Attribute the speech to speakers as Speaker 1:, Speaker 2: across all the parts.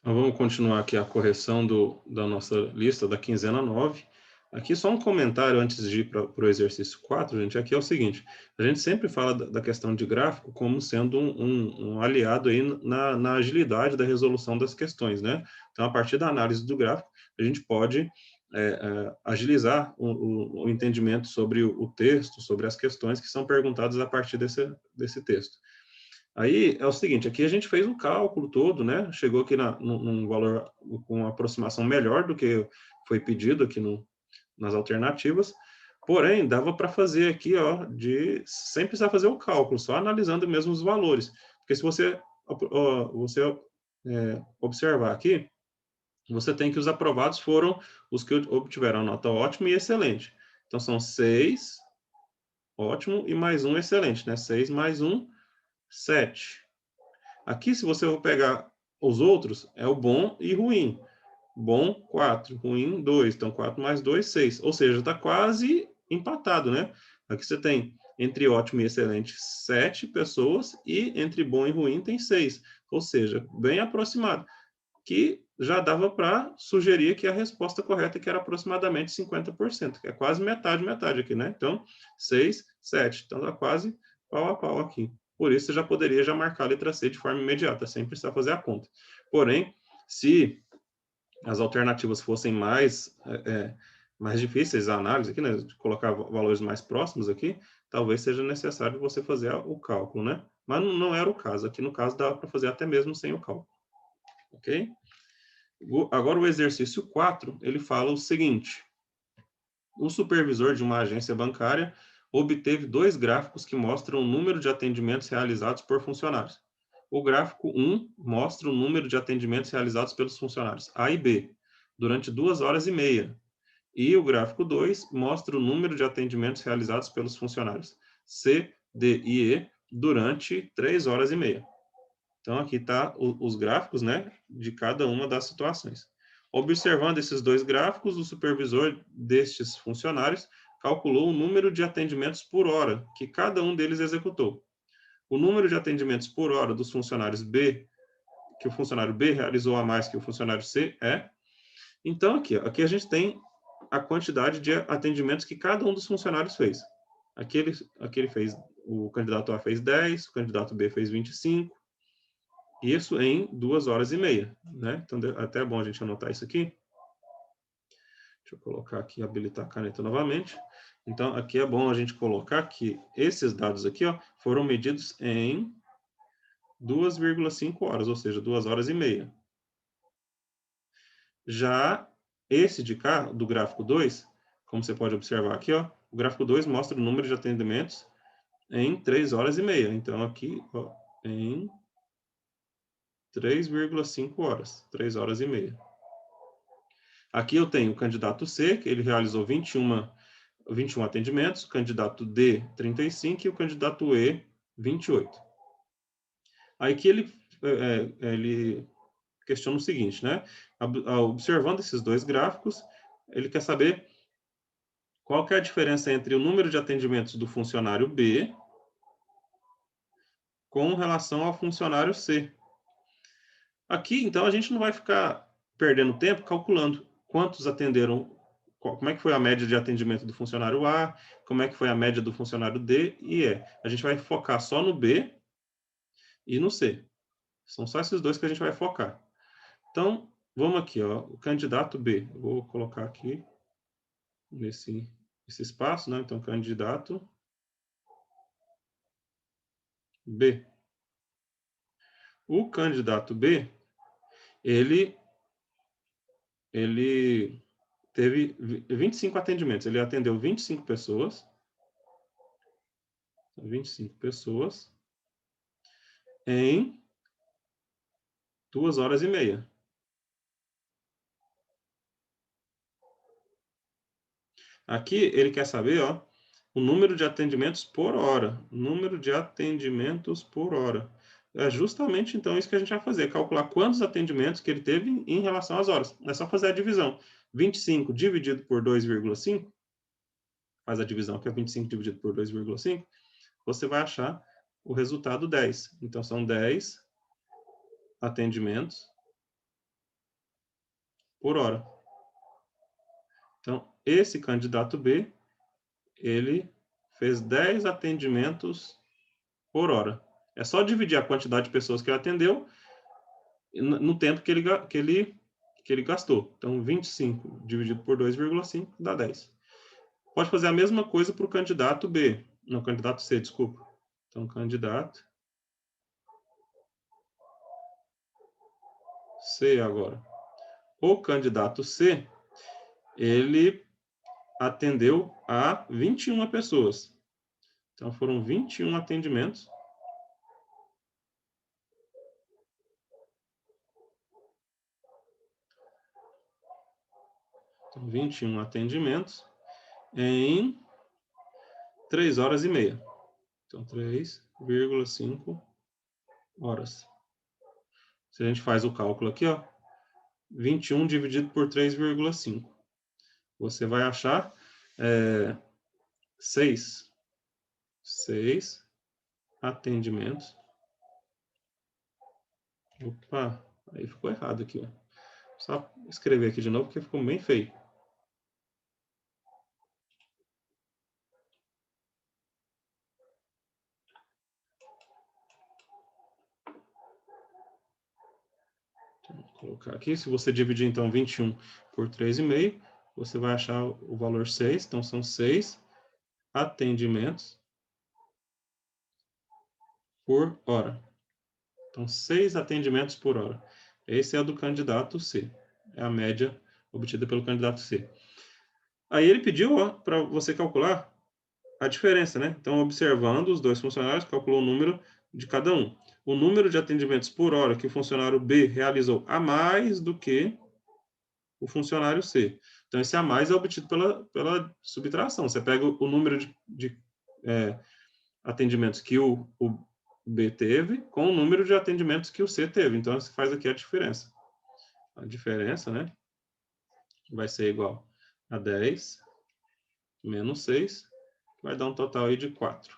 Speaker 1: Então, vamos continuar aqui a correção da nossa lista da quinzena 9. Aqui só um comentário antes de ir para o exercício 4, gente. Aqui é o seguinte: a gente sempre fala da questão de gráfico como sendo um aliado aí na agilidade da resolução das questões, né? Então, a partir da análise do gráfico, a gente pode agilizar o entendimento sobre o texto, sobre as questões que são perguntadas a partir desse texto. Aí é o seguinte, aqui a gente fez o cálculo todo, né? Chegou aqui num valor com uma aproximação melhor do que foi pedido aqui nas alternativas. Porém, dava para fazer aqui, ó, sem precisar fazer o cálculo, só analisando mesmo os valores. Porque se você observar aqui, você tem que os aprovados foram os que obtiveram nota ótima e excelente. Então, são 6, ótimo, e mais um excelente, né? 6 mais um, 7. Aqui, se você for pegar os outros, é o bom e ruim. Bom, 4. Ruim, 2. Então, 4 mais 2, 6. Ou seja, está quase empatado, né? Aqui você tem, entre ótimo e excelente, 7 pessoas, e entre bom e ruim tem 6. Ou seja, bem aproximado. Que já dava para sugerir que a resposta correta que era aproximadamente 50%, que é quase metade, metade aqui, né? Então, 6, 7. Então, está quase pau a pau aqui. Por isso, você já poderia já marcar a letra C de forma imediata, sem precisar fazer a conta. Porém, se as alternativas fossem mais difíceis a análise aqui, né, de colocar valores mais próximos aqui, talvez seja necessário você fazer o cálculo, né? Mas não era o caso. Aqui, no caso, dava para fazer até mesmo sem o cálculo. Ok? Agora, o exercício 4, ele fala o seguinte: o supervisor de uma agência bancária obteve 2 gráficos que mostram o número de atendimentos realizados por funcionários. O gráfico 1 mostra o número de atendimentos realizados pelos funcionários A e B durante 2 horas e meia. E o gráfico 2 mostra o número de atendimentos realizados pelos funcionários C, D e E durante 3 horas e meia. Então, aqui está os gráficos, né, de cada uma das situações. Observando esses 2 gráficos, o supervisor destes funcionários calculou o número de atendimentos por hora que cada um deles executou. O número de atendimentos por hora dos funcionários B, que o funcionário B realizou a mais que o funcionário C, é... Então, aqui a gente tem a quantidade de atendimentos que cada um dos funcionários fez. Aqui ele fez, o candidato A fez 10, o candidato B fez 25, isso em 2 horas e meia, né? Então, até é bom a gente anotar isso aqui. Deixa eu colocar aqui, habilitar a caneta novamente. Então, aqui é bom a gente colocar que esses dados aqui, ó, foram medidos em 2,5 horas, ou seja, 2 horas e meia. Já esse de cá, do gráfico 2, como você pode observar aqui, ó, o gráfico 2 mostra o número de atendimentos em 3 horas e meia. Então, aqui, ó, em 3,5 horas, 3 horas e meia. Aqui eu tenho o candidato C, que ele realizou 21 atendimentos, o candidato D, 35, e o candidato E, 28. Aí que ele questiona o seguinte, né? Observando esses 2 gráficos, ele quer saber qual que é a diferença entre o número de atendimentos do funcionário B com relação ao funcionário C. Aqui, então, a gente não vai ficar perdendo tempo calculando quantos atenderam, como é que foi a média de atendimento do funcionário A, como é que foi a média do funcionário D e E. A gente vai focar só no B e no C. São só esses 2 que a gente vai focar. Então, vamos aqui, ó, o candidato B. Eu vou colocar aqui nesse espaço, né? Então, candidato B. O candidato B, ele teve 25 atendimentos. Ele atendeu 25 pessoas. 25 pessoas em 2 horas e meia. Aqui ele quer saber, ó, o número de atendimentos por hora. Número de atendimentos por hora. É justamente, então, isso que a gente vai fazer. Calcular quantos atendimentos que ele teve em relação às horas. É só fazer a divisão. 25 dividido por 2,5, faz a divisão, que é 25 dividido por 2,5, você vai achar o resultado 10. Então, são 10 atendimentos por hora. Então, esse candidato B, ele fez 10 atendimentos por hora. É só dividir a quantidade de pessoas que ele atendeu no tempo que ele gastou. Então, 25 dividido por 2,5 dá 10. Pode fazer a mesma coisa para o candidato B. Não, candidato C, desculpa. Então, candidato C agora. O candidato C, ele atendeu a 21 pessoas. Então, foram 21 atendimentos. Então, 21 atendimentos em 3 horas e meia. Então, 3,5 horas. Se a gente faz o cálculo aqui, ó, 21 dividido por 3,5. Você vai achar 6 atendimentos. Opa, aí ficou errado aqui, ó. Só escrever aqui de novo, porque ficou bem feio. Vou colocar aqui. Se você dividir, então, 21 por 3,5, você vai achar o valor 6. Então, são 6 atendimentos por hora. Então, 6 atendimentos por hora. Esse é o do candidato C. É a média obtida pelo candidato C. Aí ele pediu para você calcular a diferença, né? Então, observando os dois funcionários, calculou o número de cada um. O número de atendimentos por hora que o funcionário B realizou a mais do que o funcionário C. Então, esse a mais é obtido pela subtração. Você pega o número de atendimentos que o B teve com o número de atendimentos que o C teve. Então, você faz aqui a diferença. A diferença, né, vai ser igual a 10 menos 6, vai dar um total aí de 4.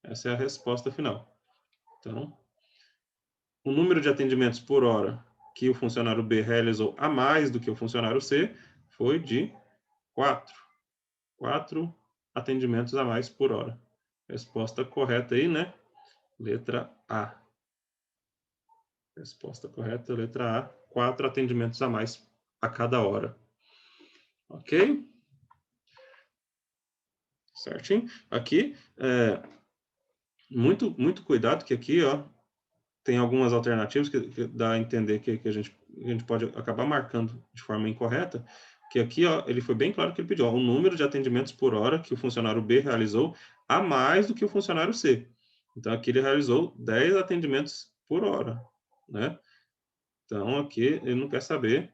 Speaker 1: Essa é a resposta final. Então, o número de atendimentos por hora que o funcionário B realizou a mais do que o funcionário C foi de 4. 4 atendimentos a mais por hora. Resposta correta aí, né? Letra A. Resposta correta, letra A. 4 atendimentos a mais a cada hora. Ok? Certinho? Aqui, muito cuidado, que aqui, ó, tem algumas alternativas que dá a entender que a gente pode acabar marcando de forma incorreta, que aqui, ó, ele foi bem claro que ele pediu, ó, o número de atendimentos por hora que o funcionário B realizou a mais do que o funcionário C. Então, aqui ele realizou 10 atendimentos por hora, né? Então, aqui ele não quer saber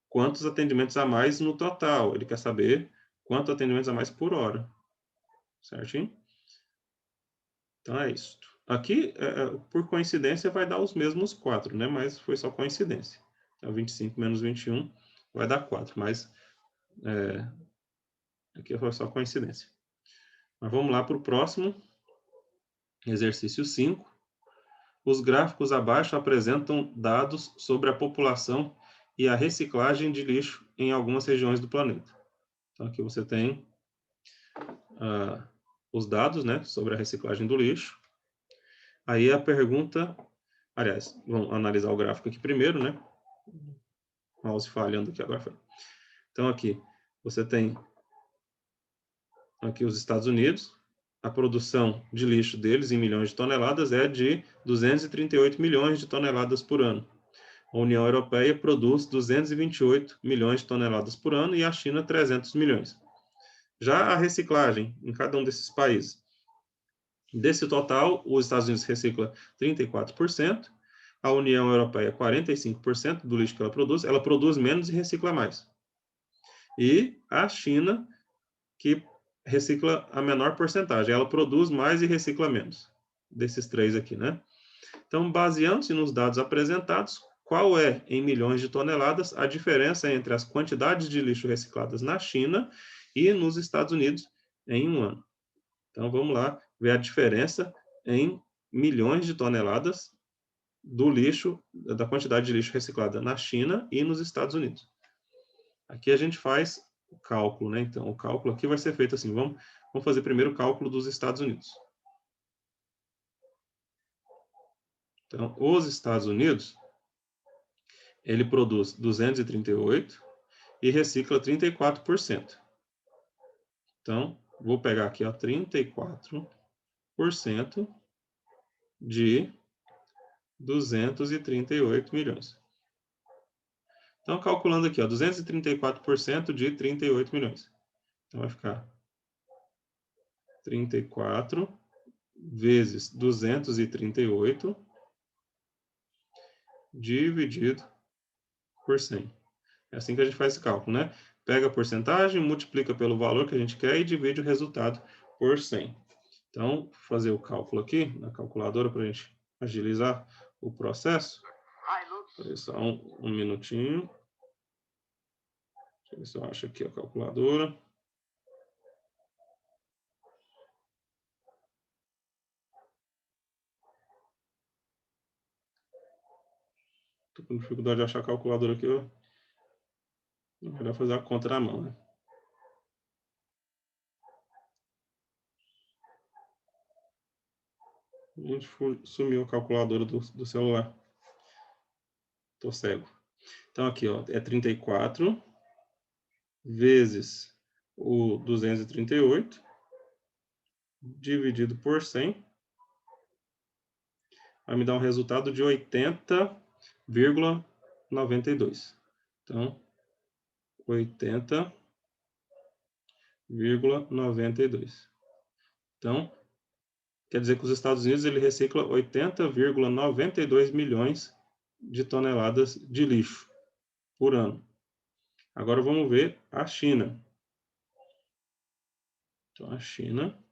Speaker 1: quantos atendimentos a mais no total, ele quer saber quantos atendimentos a mais por hora. Certinho? Então, é isso. Aqui, por coincidência, vai dar os mesmos 4, né? Mas foi só coincidência. Então, 25 menos 21 vai dar 4, mas aqui foi só coincidência. Mas vamos lá para o próximo. Exercício 5. Os gráficos abaixo apresentam dados sobre a população e a reciclagem de lixo em algumas regiões do planeta. Então, aqui você tem os dados, né, sobre a reciclagem do lixo. Aí a pergunta... Aliás, vamos analisar o gráfico aqui primeiro, né? Mouse falhando aqui agora. Então, aqui, você tem aqui os Estados Unidos. A produção de lixo deles em milhões de toneladas é de 238 milhões de toneladas por ano. A União Europeia produz 228 milhões de toneladas por ano e a China 300 milhões. Já a reciclagem em cada um desses países. Desse total, os Estados Unidos recicla 34%, a União Europeia 45% do lixo que ela produz menos e recicla mais. E a China, que recicla a menor porcentagem, ela produz mais e recicla menos. Desses três aqui, né? Então, baseando-se nos dados apresentados, qual é, em milhões de toneladas, a diferença entre as quantidades de lixo recicladas na China e nos Estados Unidos em um ano? Então, vamos lá ver a diferença em milhões de toneladas do lixo, da quantidade de lixo reciclada na China e nos Estados Unidos. Aqui a gente faz o cálculo, né? Então, o cálculo aqui vai ser feito assim. Vamos fazer primeiro o cálculo dos Estados Unidos. Então, os Estados Unidos, ele produz 238 e recicla 34%. Então, vou pegar aqui, ó, 34% de 238 milhões. Então, calculando aqui, ó, 234% de 38 milhões. Então, vai ficar 34 vezes 238 dividido por 100. É assim que a gente faz esse cálculo, né? Pega a porcentagem, multiplica pelo valor que a gente quer e divide o resultado por 100. Então, vou fazer o cálculo aqui na calculadora para a gente agilizar o processo. Espera só um minutinho. Deixa eu ver se eu acho aqui a calculadora. Estou com dificuldade de achar a calculadora aqui. Ó. É melhor fazer a conta na mão, né? A gente sumiu a calculadora do celular. Tô cego. Então, aqui, ó, é 34 vezes o 238 dividido por 100 vai me dar um resultado de 80,92. Então, 80,92. Então, quer dizer que os Estados Unidos ele recicla 80,92 milhões de toneladas de lixo por ano. Agora vamos ver a China. Então, a China,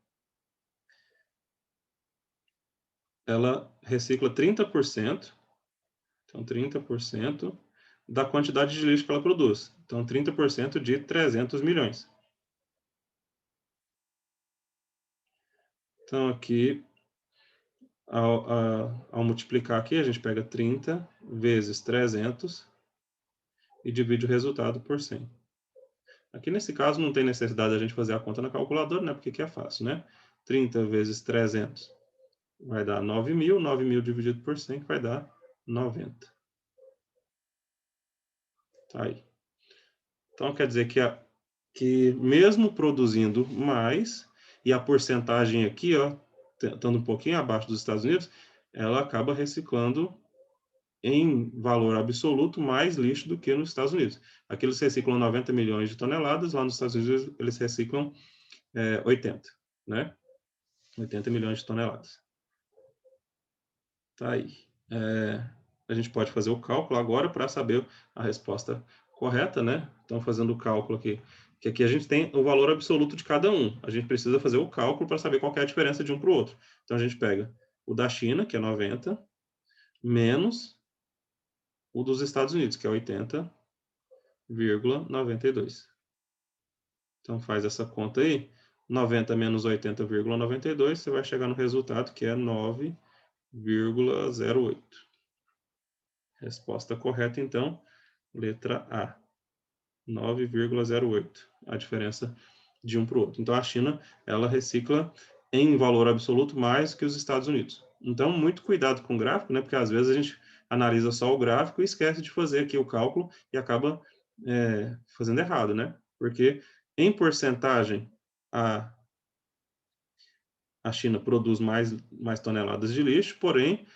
Speaker 1: ela recicla 30%, então 30% da quantidade de lixo que ela produz. Então, 30% de 300 milhões. Então, aqui, ao multiplicar aqui, a gente pega 30 vezes 300 e divide o resultado por 100. Aqui, nesse caso, não tem necessidade de a gente fazer a conta na calculadora, né? Porque aqui é fácil, né? 30 vezes 300 vai dar 9.000. 9.000 dividido por 100 vai dar 90. Tá aí. Então, quer dizer que mesmo produzindo mais, e a porcentagem aqui, ó, estando um pouquinho abaixo dos Estados Unidos, ela acaba reciclando em valor absoluto mais lixo do que nos Estados Unidos. Aqui eles reciclam 90 milhões de toneladas, lá nos Estados Unidos eles reciclam 80, né? 80 milhões de toneladas. Tá aí. A gente pode fazer o cálculo agora para saber a resposta correta, né? Então, fazendo o cálculo aqui, que aqui a gente tem o valor absoluto de cada um. A gente precisa fazer o cálculo para saber qual é a diferença de um para o outro. Então, a gente pega o da China, que é 90, menos o dos Estados Unidos, que é 80,92. Então, faz essa conta aí. 90 menos 80,92, você vai chegar no resultado que é 9,08. Resposta correta, então, letra A. 9,08. A diferença de um para o outro. Então, a China, ela recicla em valor absoluto mais que os Estados Unidos. Então, muito cuidado com o gráfico, né? Porque às vezes a gente analisa só o gráfico e esquece de fazer aqui o cálculo e acaba fazendo errado, né? Porque em porcentagem a China produz mais toneladas de lixo, porém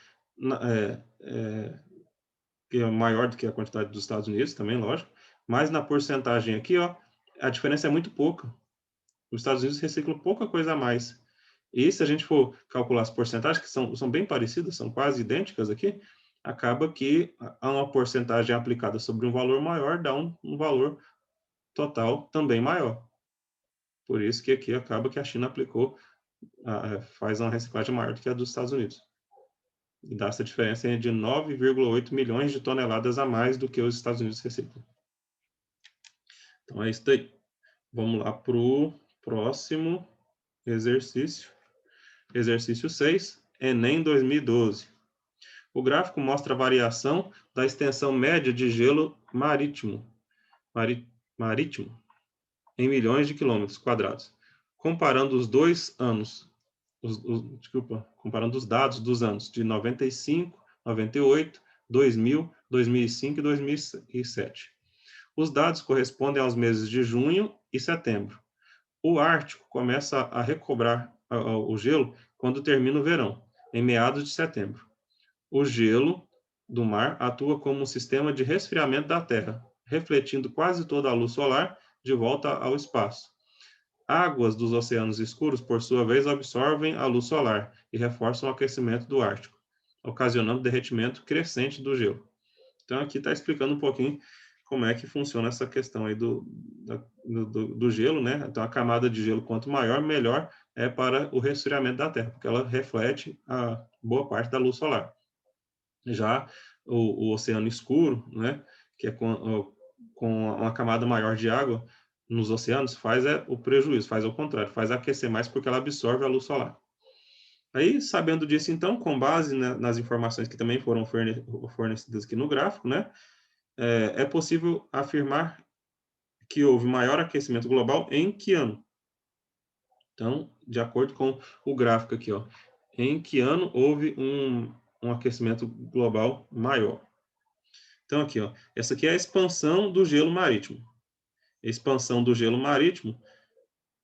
Speaker 1: que é maior do que a quantidade dos Estados Unidos, também, lógico, mas na porcentagem aqui, ó, a diferença é muito pouca. Os Estados Unidos reciclam pouca coisa a mais. E se a gente for calcular as porcentagens, que são bem parecidas, são quase idênticas aqui, acaba que uma porcentagem aplicada sobre um valor maior dá um valor total também maior. Por isso que aqui acaba que a China faz uma reciclagem maior do que a dos Estados Unidos. E dá essa diferença de 9,8 milhões de toneladas a mais do que os Estados Unidos reciclam. Então, é isso daí. Vamos lá para o próximo exercício. Exercício 6, Enem 2012. O gráfico mostra a variação da extensão média de gelo marítimo em milhões de quilômetros quadrados, comparando os dois anos, comparando os dados dos anos de 95, 98, 2000, 2005 e 2007. Os dados correspondem aos meses de junho e setembro. O Ártico começa a recobrar o gelo quando termina o verão, em meados de setembro. O gelo do mar atua como um sistema de resfriamento da Terra, refletindo quase toda a luz solar de volta ao espaço. Águas dos oceanos escuros, por sua vez, absorvem a luz solar e reforçam o aquecimento do Ártico, ocasionando derretimento crescente do gelo. Então, aqui está explicando um pouquinho como é que funciona essa questão aí do gelo, né? Então, a camada de gelo, quanto maior, melhor é para o resfriamento da Terra, porque ela reflete a boa parte da luz solar. Já o oceano escuro, né? Que é com uma camada maior de água nos oceanos, faz o prejuízo, faz ao contrário, faz aquecer mais porque ela absorve a luz solar. Aí, sabendo disso, então, com base nas informações que também foram fornecidas aqui no gráfico, né? É possível afirmar que houve maior aquecimento global em que ano? Então, de acordo com o gráfico aqui, ó, em que ano houve um aquecimento global maior? Então, aqui, ó, essa aqui é a expansão do gelo marítimo. A expansão do gelo marítimo,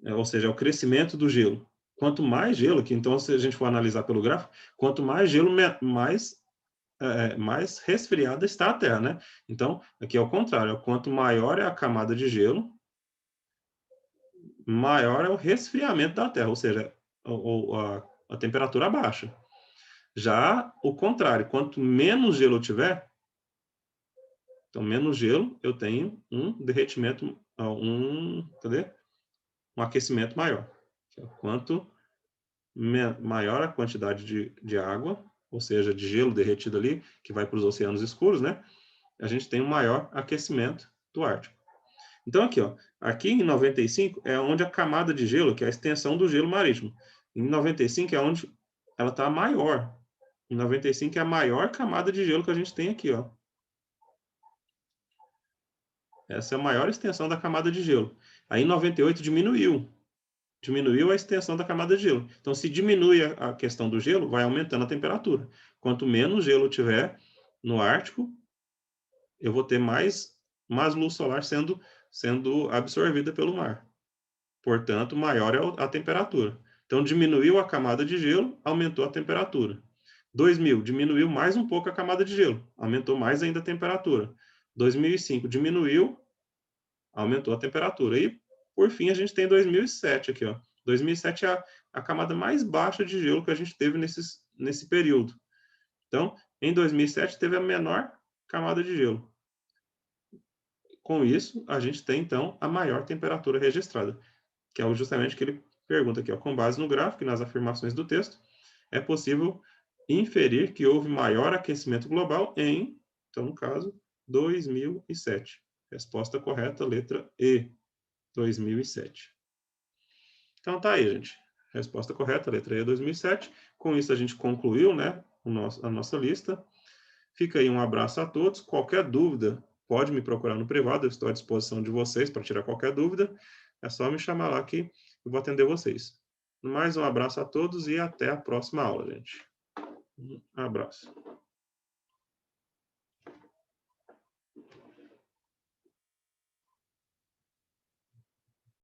Speaker 1: ou seja, é o crescimento do gelo. Quanto mais gelo, aqui, então, se a gente for analisar pelo gráfico, quanto mais gelo, mais resfriada está a Terra, né? Então, aqui é o contrário. Quanto maior é a camada de gelo, maior é o resfriamento da Terra, ou seja, a temperatura baixa. Já o contrário, quanto menos gelo eu tiver, então menos gelo, eu tenho um derretimento, um aquecimento maior. Quanto maior a quantidade de água, ou seja, de gelo derretido ali, que vai para os oceanos escuros, né? A gente tem um maior aquecimento do Ártico. Então, aqui, ó, aqui em 95 é onde a camada de gelo, que é a extensão do gelo marítimo. Em 95 é onde ela está maior. Em 95 é a maior camada de gelo que a gente tem aqui, ó. Essa é a maior extensão da camada de gelo. Aí em 98 diminuiu. Diminuiu a extensão da camada de gelo. Então, se diminui a questão do gelo, vai aumentando a temperatura. Quanto menos gelo tiver no Ártico, eu vou ter mais luz solar sendo absorvida pelo mar. Portanto, maior é a temperatura. Então, diminuiu a camada de gelo, aumentou a temperatura. 2000, diminuiu mais um pouco a camada de gelo, aumentou mais ainda a temperatura. 2005, diminuiu, aumentou a temperatura. E, por fim, a gente tem 2007 aqui, ó. 2007 é a camada mais baixa de gelo que a gente teve nesse período. Então, em 2007, teve a menor camada de gelo. Com isso, a gente tem, então, a maior temperatura registrada, que é justamente o que ele pergunta aqui, ó, com base no gráfico e nas afirmações do texto, é possível inferir que houve maior aquecimento global em, então, no caso, 2007. Resposta correta, letra E, 2007. Então, tá aí, gente. Resposta correta, letra E, 2007. Com isso, a gente concluiu, né, a nossa lista. Fica aí um abraço a todos. Qualquer dúvida, pode me procurar no privado, eu estou à disposição de vocês para tirar qualquer dúvida. É só me chamar lá que eu vou atender vocês. Mais um abraço a todos e até a próxima aula, gente. Um abraço.